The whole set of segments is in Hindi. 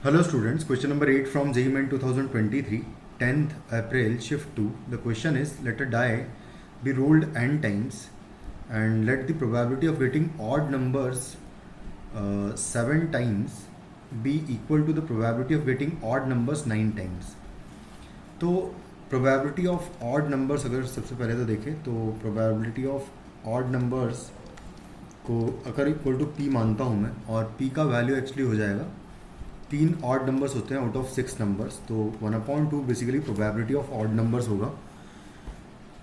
Hello students, question number 8 from JEE Main 2023, 10th April, shift 2. The question is, let a die be rolled n times and let the probability of getting odd numbers 7 times be equal to the probability of getting odd numbers 9 times. तो probability of odd numbers अगर सबसे पहले तो देखें तो probability of odd numbers को अगर इक्वल टू p मानता हूँ मैं, और p का वैल्यू एक्चुअली हो जाएगा 3 ऑड नंबर्स होते हैं आउट ऑफ 6 नंबर्स, तो 1/2 basically probability of odd numbers होगा.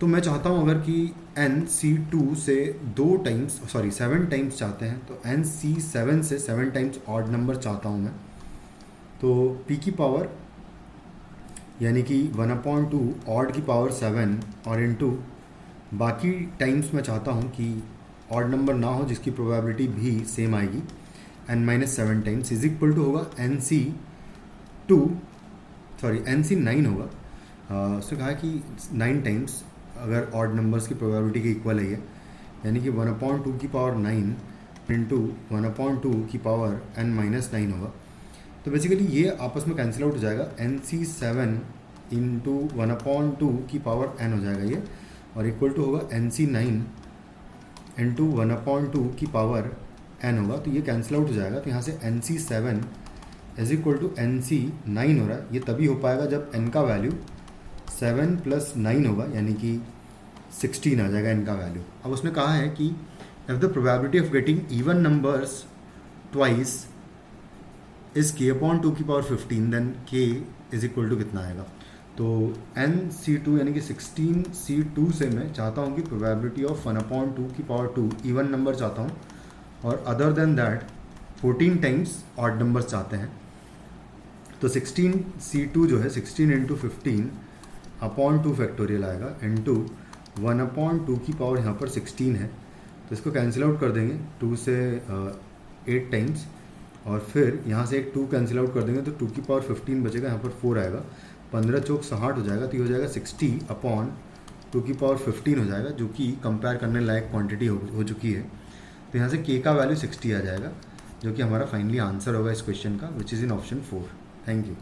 तो मैं चाहता हूँ अगर कि NC2 से 7 टाइम्स चाहते हैं तो NC7 से 7 टाइम्स ऑड नंबर चाहता हूँ मैं. तो P की पावर यानी कि 1/2 ऑड की पावर 7 और इनटू बाकी टाइम्स मैं चाहता हूँ कि ऑड नंबर ना हो जिसकी प्रोबेबिलिटी भी सेम आएगी, n-7 times is equal to होगा NC9 होगा. उसने कहा कि 9 टाइम्स अगर ऑड नंबर्स की प्रोबेबिलिटी के इक्वल है ये, यानी कि 1/2 की पावर 9 इंटू 1/2 की पावर n-9 होगा. तो बेसिकली ये आपस में कैंसिल आउट हो जाएगा. NC7 इंटू 1/2 की पावर n हो जाएगा ये, और इक्वल टू होगा NC9 इंटू 1/2 की पावर n होगा. तो ये कैंसिल आउट हो जाएगा. तो यहाँ से NC7 is equal to NC9 हो रहा है. ये तभी हो पाएगा जब n का वैल्यू 7 + 9 होगा, यानी कि 16 आ जाएगा n का वैल्यू. अब उसने कहा है कि if the probability of getting even numbers twice is k/2 की power 15, then k is equal to कितना आएगा. तो NC2 यानी कि 16C2 से मैं चाहता हूँ कि प्रोबेबिलिटी ऑफ 1/2 की पावर 2 इवन नंबर चाहता हूँ, और other than that 14 times odd numbers चाहते हैं. तो 16C2 जो है 16 इंटू 15/2 फैक्टोरियल आएगा इंटू 1/2 की पावर यहाँ पर 16 है. तो इसको कैंसिल आउट कर देंगे 2 से 8 टाइम्स, और फिर यहाँ से एक 2 कैंसिल आउट कर देंगे तो 2 की पावर 15 बचेगा, यहाँ पर 4 आएगा. 15 चौक 60 हो जाएगा. तो ये हो जाएगा 60/2 की पावर 15 हो जाएगा, जो कि कंपेयर करने लायक क्वांटिटी हो चुकी है. तो यहाँ से k का वैल्यू 60 आ जाएगा, जो कि हमारा फाइनली आंसर होगा इस क्वेश्चन का, which is in option 4. Thank you.